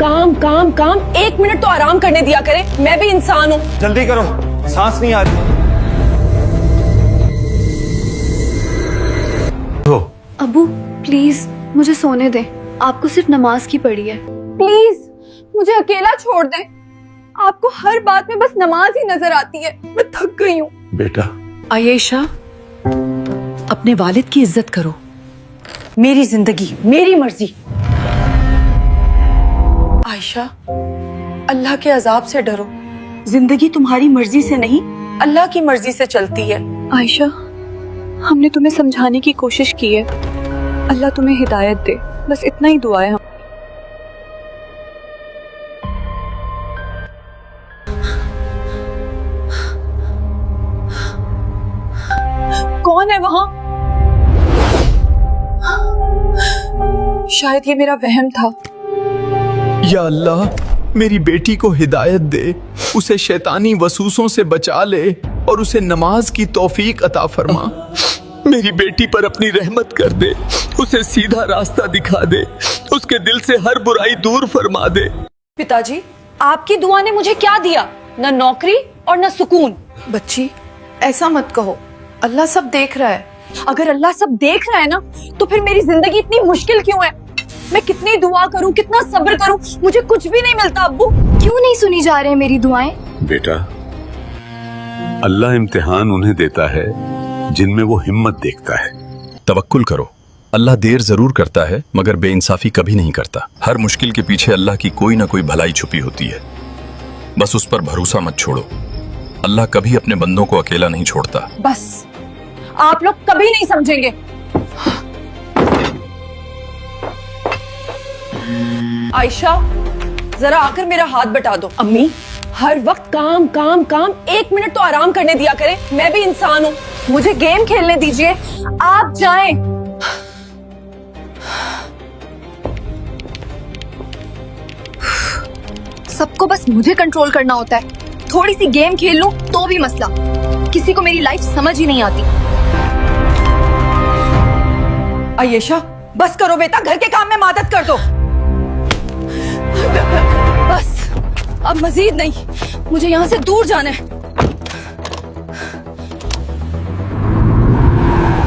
काम काम काम, 1 मिनट तो आराम करने दिया करे। मैं भी इंसान हूँ। जल्दी करो, सांस नहीं आ रही। अबू प्लीज मुझे सोने दे, आपको सिर्फ नमाज की पड़ी है। प्लीज मुझे अकेला छोड़ दे। आपको हर बात में बस नमाज ही नजर आती है। मैं थक गई हूँ। बेटा आयशा, अपने वालिद की इज्जत करो। मेरी जिंदगी मेरी मर्जी। आयशा, अल्लाह के अजाब से डरो। जिंदगी तुम्हारी मर्जी से नहीं, अल्लाह की मर्जी से चलती है। आयशा, हमने तुम्हें समझाने की कोशिश की है, अल्लाह तुम्हें हिदायत दे, बस इतना ही दुआ है। कौन है वहाँ? शायद ये मेरा वहम था। या अल्लाह, मेरी बेटी को हिदायत दे, उसे शैतानी वसूसों से बचा ले और उसे नमाज की तौफीक अता फरमा। मेरी बेटी पर अपनी रहमत कर दे, उसे सीधा रास्ता दिखा दे, उसके दिल से हर बुराई दूर फरमा दे। पिताजी, आपकी दुआ ने मुझे क्या दिया? न नौकरी और न सुकून। बच्ची, ऐसा मत कहो, अल्लाह सब देख रहा है। अगर अल्लाह सब देख रहा है ना, तो फिर मेरी जिंदगी इतनी मुश्किल क्यों है? मैं कितनी दुआ करूं, कितना सब्र करूं, मुझे कुछ भी नहीं मिलता। अब्बू, क्यों नहीं सुनी जा रहे मेरी दुआएं? बेटा, अल्लाह इम्तिहान उन्हें देता है जिनमें वो हिम्मत देखता है। तवक्कुल करो, अल्लाह देर जरूर करता है मगर बेइंसाफी कभी नहीं करता। हर मुश्किल के पीछे अल्लाह की कोई ना कोई भलाई छुपी होती है। बस उस पर भरोसा मत छोड़ो। अल्लाह कभी अपने बंदों को अकेला नहीं छोड़ता। बस आप लोग कभी नहीं समझेंगे। आयशा, जरा आकर मेरा हाथ बटा दो। अम्मी, हर वक्त काम काम काम, 1 मिनट तो आराम करने दिया करें। मैं भी इंसान हूँ। मुझे गेम खेलने दीजिए। आप जाएं। सबको बस मुझे कंट्रोल करना होता है। थोड़ी सी गेम खेल लूं तो भी मसला। किसी को मेरी लाइफ समझ ही नहीं आती। आयशा, बस करो बेटा, घर के काम में मदद कर दो। बस, अब मजीद नहीं। मुझे यहाँ से दूर जाना है।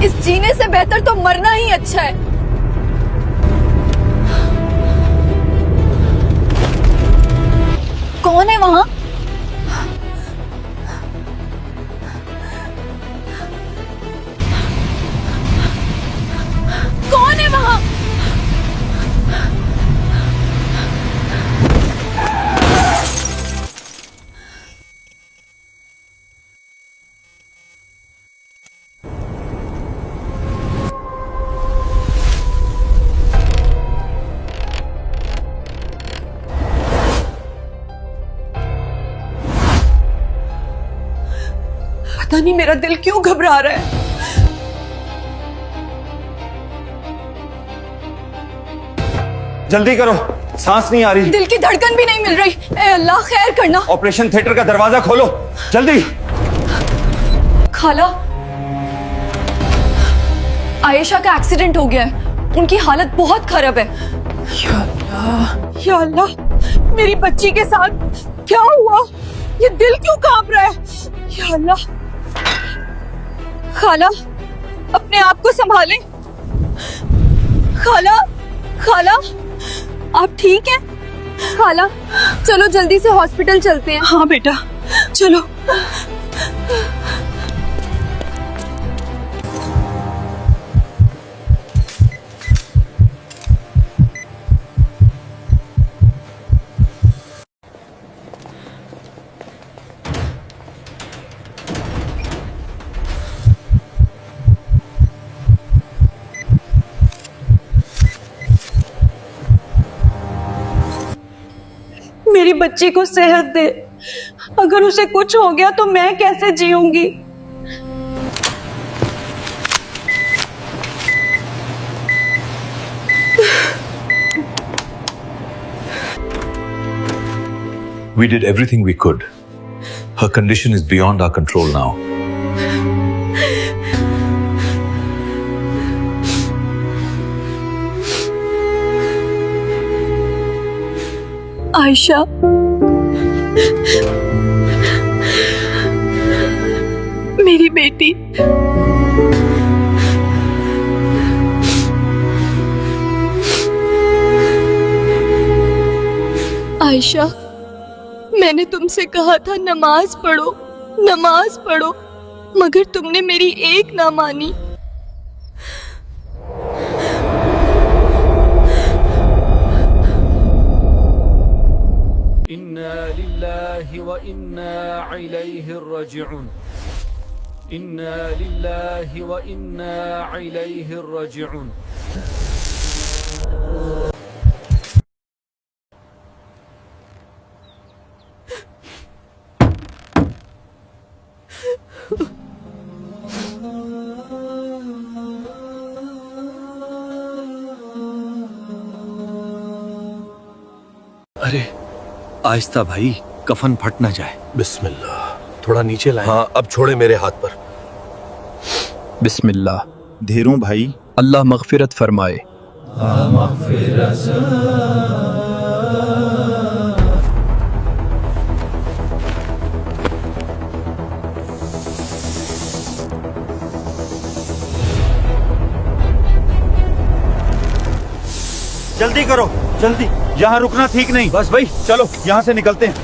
इस जीने से बेहतर तो मरना ही अच्छा है। कौन है वहाँ? कौन है वहाँ? पता नहीं मेरा दिल क्यों घबरा रहा है। जल्दी करो, सांस नहीं आ रही। दिल की धड़कन भी नहीं मिल रही। ए अल्लाह, खैर करना। ऑपरेशन थिएटर का दरवाजा खोलो, जल्दी। खाला, आयशा का एक्सीडेंट हो गया है। उनकी हालत बहुत खराब है। या अल्लाह, मेरी बच्ची के साथ क्या हुआ? ये दिल क्यों कांप रहा है? या अल्लाह। खाला, अपने आप को संभालें। खाला, खाला, आप ठीक हैं? खाला, चलो जल्दी से हॉस्पिटल चलते हैं। हाँ बेटा, चलो। मेरी बच्ची को सेहत दे। अगर उसे कुछ हो गया तो मैं कैसे जीऊंगी? We did everything we could. Her condition is beyond our control now. Ayesha, मेरी बेटी। आयशा, मैंने तुमसे कहा था नमाज पढ़ो, नमाज पढ़ो, मगर तुमने मेरी एक ना मानी। इन्ना लिल्लाहि व इन्ना इलैहि राजिऊन। इन्ना लिल्लाहि व इन्ना इलैहि राजिऊन। अरे आहिस्ता भाई, कफन फट ना जाए। बिस्मिल्लाह, थोड़ा नीचे लाएं। हाँ, अब छोड़े मेरे हाथ पर। बिस्मिल्लाह। धीरू भाई, अल्लाह मगफिरत फरमाए। जल्दी करो, जल्दी। यहाँ रुकना ठीक नहीं। बस भाई, चलो यहाँ से निकलते हैं।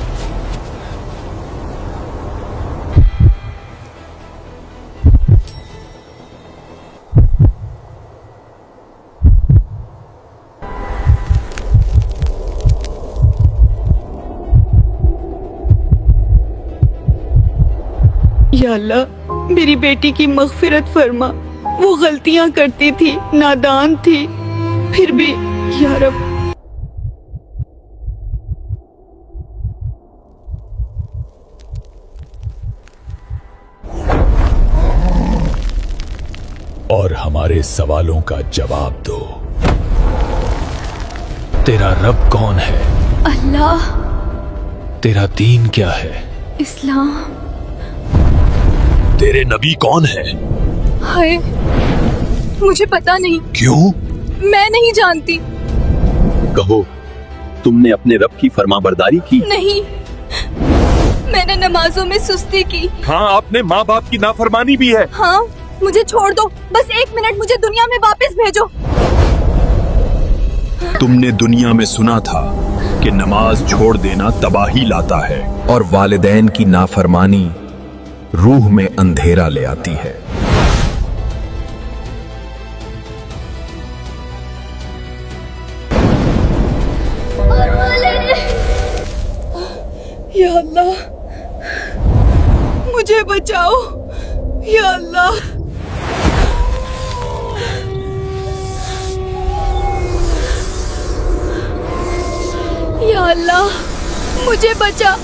या अल्लाह, मेरी बेटी की मगफिरत फरमा। वो गलतियां करती थी, नादान थी, फिर भी या रब। और हमारे सवालों का जवाब दो। तेरा रब कौन है? अल्लाह। तेरा दीन क्या है? इस्लाम। तेरे नबी कौन है? हाय, मुझे पता नहीं। क्यों? मैं नहीं जानती। कहो, तुमने अपने रब की फरमाबरदारी की? नहीं, मैंने नमाजों में सुस्ती की। हाँ, आपने माँ बाप की नाफरमानी भी है। हाँ, मुझे छोड़ दो, बस 1 मिनट मुझे दुनिया में वापस भेजो। तुमने दुनिया में सुना था कि नमाज छोड़ देना तबाही लाता है और वालिदैन की नाफरमानी रूह में अंधेरा ले आती है। या अल्लाह, मुझे बचाओ। या अल्लाह, या अल्लाह, मुझे बचा।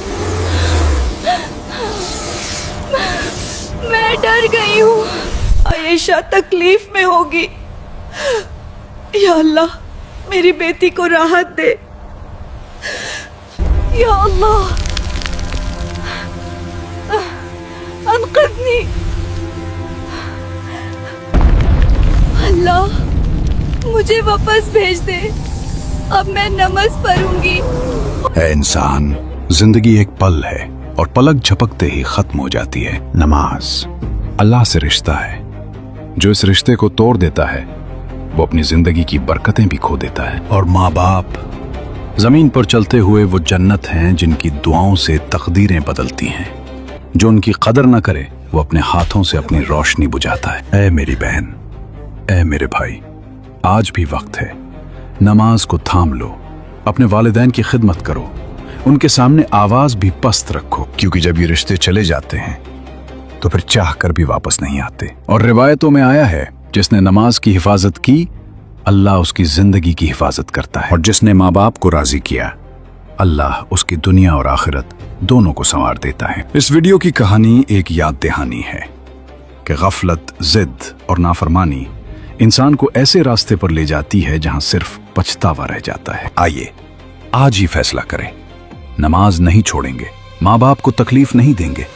मैं डर गई हूँ। आयशा तकलीफ में होगी। या अल्लाह, मेरी बेटी को राहत दे। या अल्लाह, अनक़िज़नी। अल्लाह, मुझे वापस भेज दे। अब मैं नमाज पढ़ूंगी। है इंसान, जिंदगी एक पल है और पलक झपकते ही खत्म हो जाती है। नमाज अल्लाह से रिश्ता है। जो इस रिश्ते को तोड़ देता है वो अपनी जिंदगी की बरकतें भी खो देता है। और माँ बाप जमीन पर चलते हुए वो जन्नत हैं जिनकी दुआओं से तकदीरें बदलती हैं। जो उनकी कदर न करे वो अपने हाथों से अपनी रोशनी बुझाता है। ऐ मेरी बहन, ऐ मेरे भाई, आज भी वक्त है। नमाज को थाम लो, अपने वालिदैन की खिदमत करो, उनके सामने आवाज भी पस्त रखो, क्योंकि जब ये रिश्ते चले जाते हैं तो फिर चाह कर भी वापस नहीं आते। और रिवायतों में आया है, जिसने नमाज की हिफाजत की अल्लाह उसकी जिंदगी की हिफाजत करता है, और जिसने माँ बाप को राजी किया अल्लाह उसकी दुनिया और आखिरत दोनों को संवार देता है। इस वीडियो की कहानी एक याद दहानी है कि गफलत, जिद और नाफरमानी इंसान को ऐसे रास्ते पर ले जाती है जहां सिर्फ पछतावा रह जाता है। आइए आज ही फैसला करें, नमाज नहीं छोड़ेंगे, माँ बाप को तकलीफ नहीं देंगे,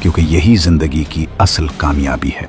क्योंकि यही जिंदगी की असल कामयाबी है।